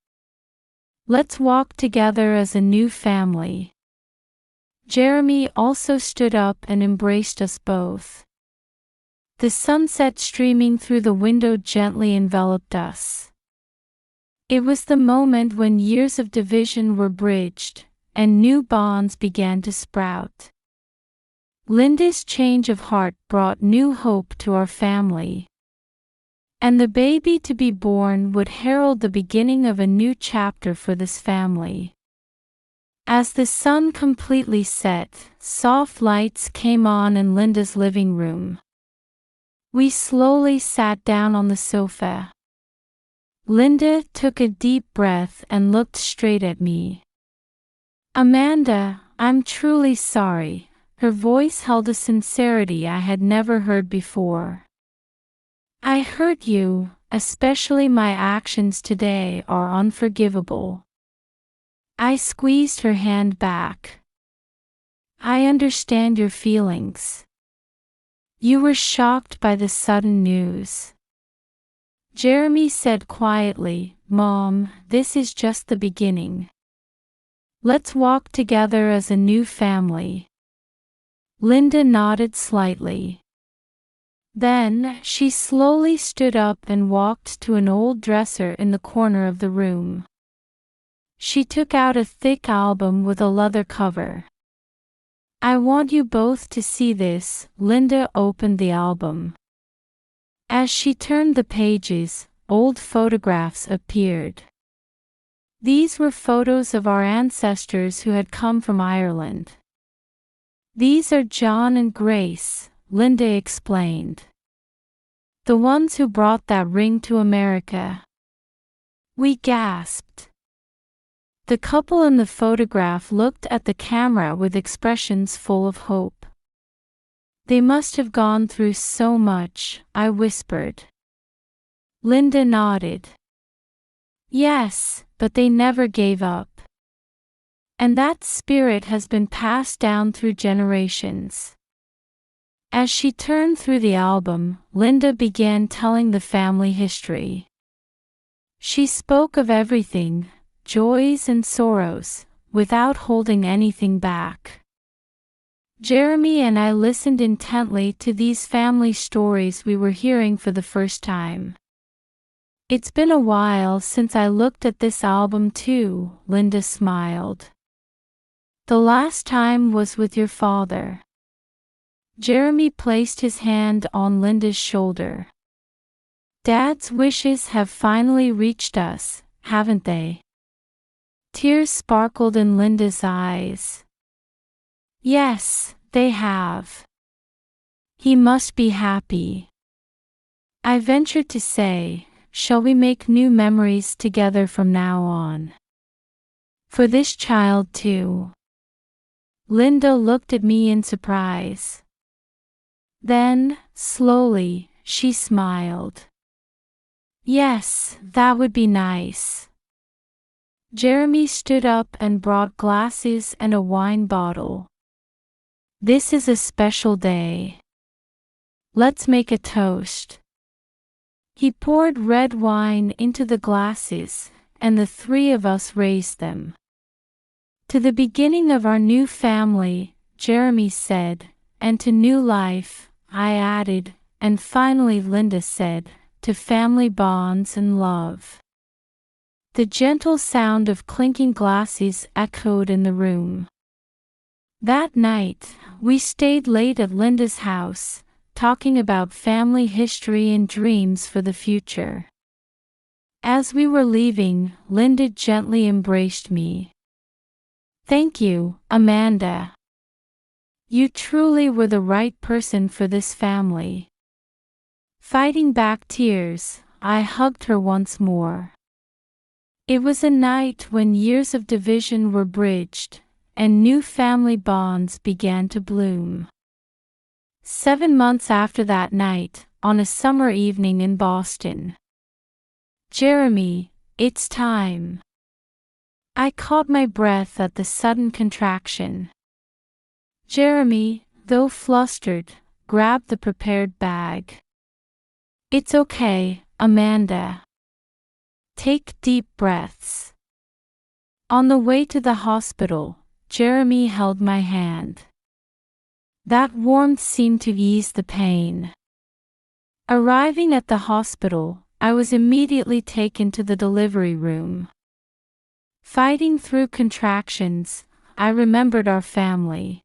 Let's walk together as a new family. Jeremy also stood up and embraced us both. The sunset streaming through the window gently enveloped us. It was the moment when years of division were bridged, and new bonds began to sprout. Linda's change of heart brought new hope to our family. And the baby to be born would herald the beginning of a new chapter for this family. As the sun completely set, soft lights came on in Linda's living room. We slowly sat down on the sofa. Linda took a deep breath and looked straight at me. Amanda, I'm truly sorry. Her voice held a sincerity I had never heard before. I hurt you, especially my actions today are unforgivable. I squeezed her hand back. I understand your feelings. You were shocked by the sudden news. Jeremy said quietly, Mom, this is just the beginning. Let's walk together as a new family. Linda nodded slightly. Then she slowly stood up and walked to an old dresser in the corner of the room. She took out a thick album with a leather cover. I want you both to see this. Linda opened the album. As she turned the pages, old photographs appeared. These were photos of our ancestors who had come from Ireland. These are John and Grace, Linda explained. The ones who brought that ring to America. We gasped. The couple in the photograph looked at the camera with expressions full of hope. They must have gone through so much, I whispered. Linda nodded. Yes, but they never gave up. And that spirit has been passed down through generations. As she turned through the album, Linda began telling the family history. She spoke of everything, joys and sorrows, without holding anything back. Jeremy and I listened intently to these family stories we were hearing for the first time. It's been a while since I looked at this album too, Linda smiled. The last time was with your father. Jeremy placed his hand on Linda's shoulder. Dad's wishes have finally reached us, haven't they? Tears sparkled in Linda's eyes. Yes, they have. He must be happy. I ventured to say, shall we make new memories together from now on? For this child too. Linda looked at me in surprise. Then, slowly, she smiled. Yes, that would be nice. Jeremy stood up and brought glasses and a wine bottle. This is a special day. Let's make a toast. He poured red wine into the glasses, and the three of us raised them. To the beginning of our new family, Jeremy said, and to new life, I added, and finally Linda said, to family bonds and love. The gentle sound of clinking glasses echoed in the room. That night, we stayed late at Linda's house, talking about family history and dreams for the future. As we were leaving, Linda gently embraced me. Thank you, Amanda. You truly were the right person for this family. Fighting back tears, I hugged her once more. It was a night when years of division were bridged, and new family bonds began to bloom. 7 months after that night, on a summer evening in Boston. Jeremy, it's time. I caught my breath at the sudden contraction. Jeremy, though flustered, grabbed the prepared bag. It's okay, Amanda. Take deep breaths. On the way to the hospital, Jeremy held my hand. That warmth seemed to ease the pain. Arriving at the hospital, I was immediately taken to the delivery room. Fighting through contractions, I remembered our family.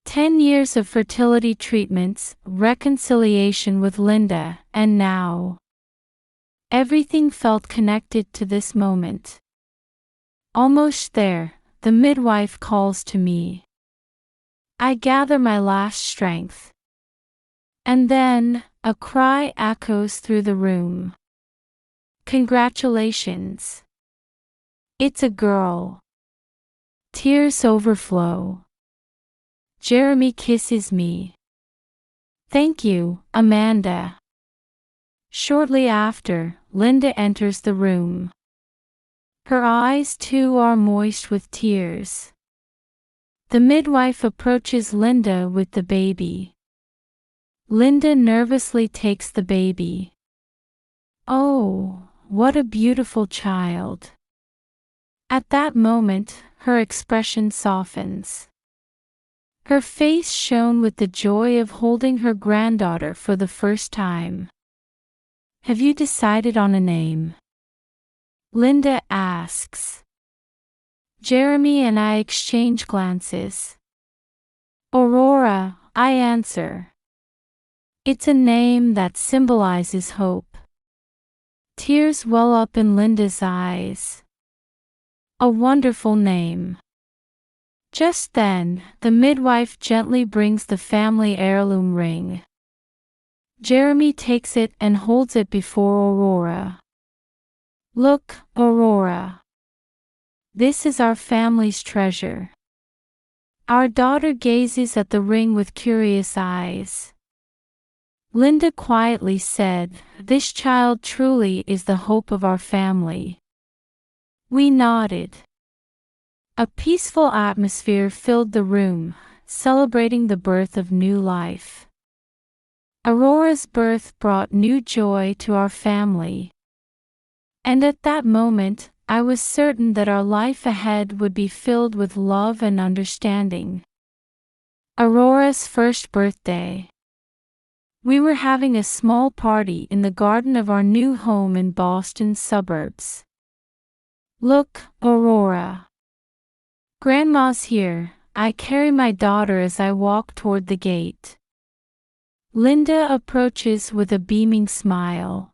10 years of fertility treatments, reconciliation with Linda, and now. Everything felt connected to this moment. Almost there, the midwife calls to me. I gather my last strength. And then, a cry echoes through the room. Congratulations. It's a girl. Tears overflow. Jeremy kisses me. Thank you, Amanda. Shortly after, Linda enters the room. Her eyes too are moist with tears. The midwife approaches Linda with the baby. Linda nervously takes the baby. Oh, what a beautiful child. At that moment, her expression softens. Her face shone with the joy of holding her granddaughter for the first time. "Have you decided on a name?" Linda asks. Jeremy and I exchange glances. "Aurora," I answer. It's a name that symbolizes hope. Tears well up in Linda's eyes. "A wonderful name." Just then, the midwife gently brings the family heirloom ring. Jeremy takes it and holds it before Aurora. "Look, Aurora. This is our family's treasure." Our daughter gazes at the ring with curious eyes. Linda quietly said, "This child truly is the hope of our family." We nodded. A peaceful atmosphere filled the room, celebrating the birth of new life. Aurora's birth brought new joy to our family. And at that moment, I was certain that our life ahead would be filled with love and understanding. Aurora's first birthday. We were having a small party in the garden of our new home in Boston's suburbs. "Look, Aurora. Grandma's here." I carry my daughter as I walk toward the gate. Linda approaches with a beaming smile.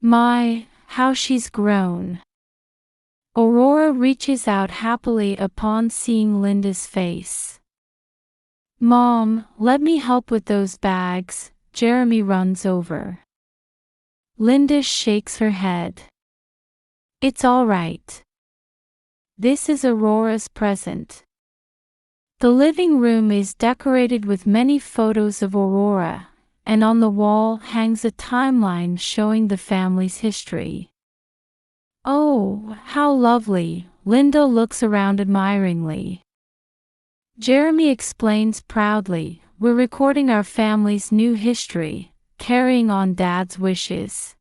"My, how she's grown." Aurora reaches out happily upon seeing Linda's face. "Mom, let me help with those bags." Jeremy runs over. Linda shakes her head. "It's all right. This is Aurora's present." The living room is decorated with many photos of Aurora, and on the wall hangs a timeline showing the family's history. "Oh, how lovely!" Linda looks around admiringly. Jeremy explains proudly, "We're recording our family's new history, carrying on Dad's wishes."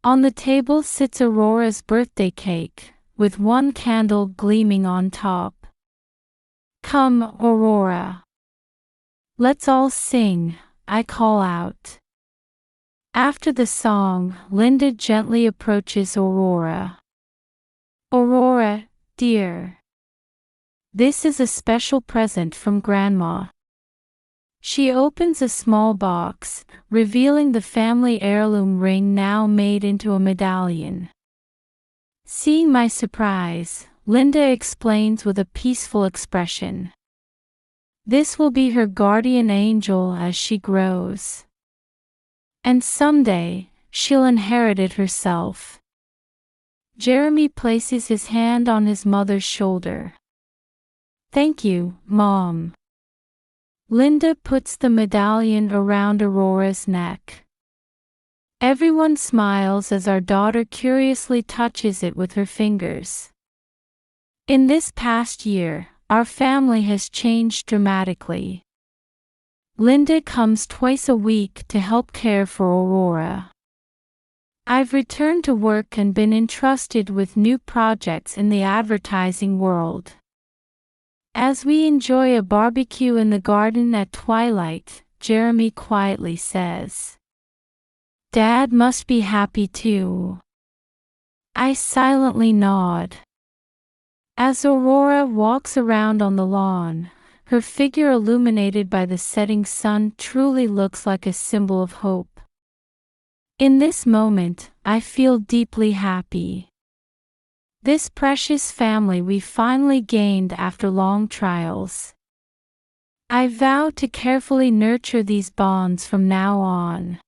On the table sits Aurora's birthday cake, with one candle gleaming on top. "Come, Aurora. Let's all sing," I call out. After the song, Linda gently approaches Aurora. "Aurora, dear. This is a special present from Grandma." She opens a small box, revealing the family heirloom ring now made into a medallion. Seeing my surprise, Linda explains with a peaceful expression. "This will be her guardian angel as she grows. And someday, she'll inherit it herself." Jeremy places his hand on his mother's shoulder. "Thank you, Mom." Linda puts the medallion around Aurora's neck. Everyone smiles as our daughter curiously touches it with her fingers. In this past year, our family has changed dramatically. Linda comes twice a week to help care for Aurora. I've returned to work and been entrusted with new projects in the advertising world. As we enjoy a barbecue in the garden at twilight, Jeremy quietly says, "Dad must be happy too." I silently nod. As Aurora walks around on the lawn, her figure illuminated by the setting sun truly looks like a symbol of hope. In this moment, I feel deeply happy. This precious family we finally gained after long trials. I vow to carefully nurture these bonds from now on.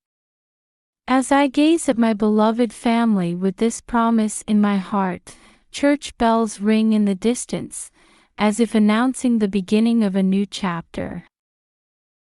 As I gaze at my beloved family with this promise in my heart, church bells ring in the distance, as if announcing the beginning of a new chapter.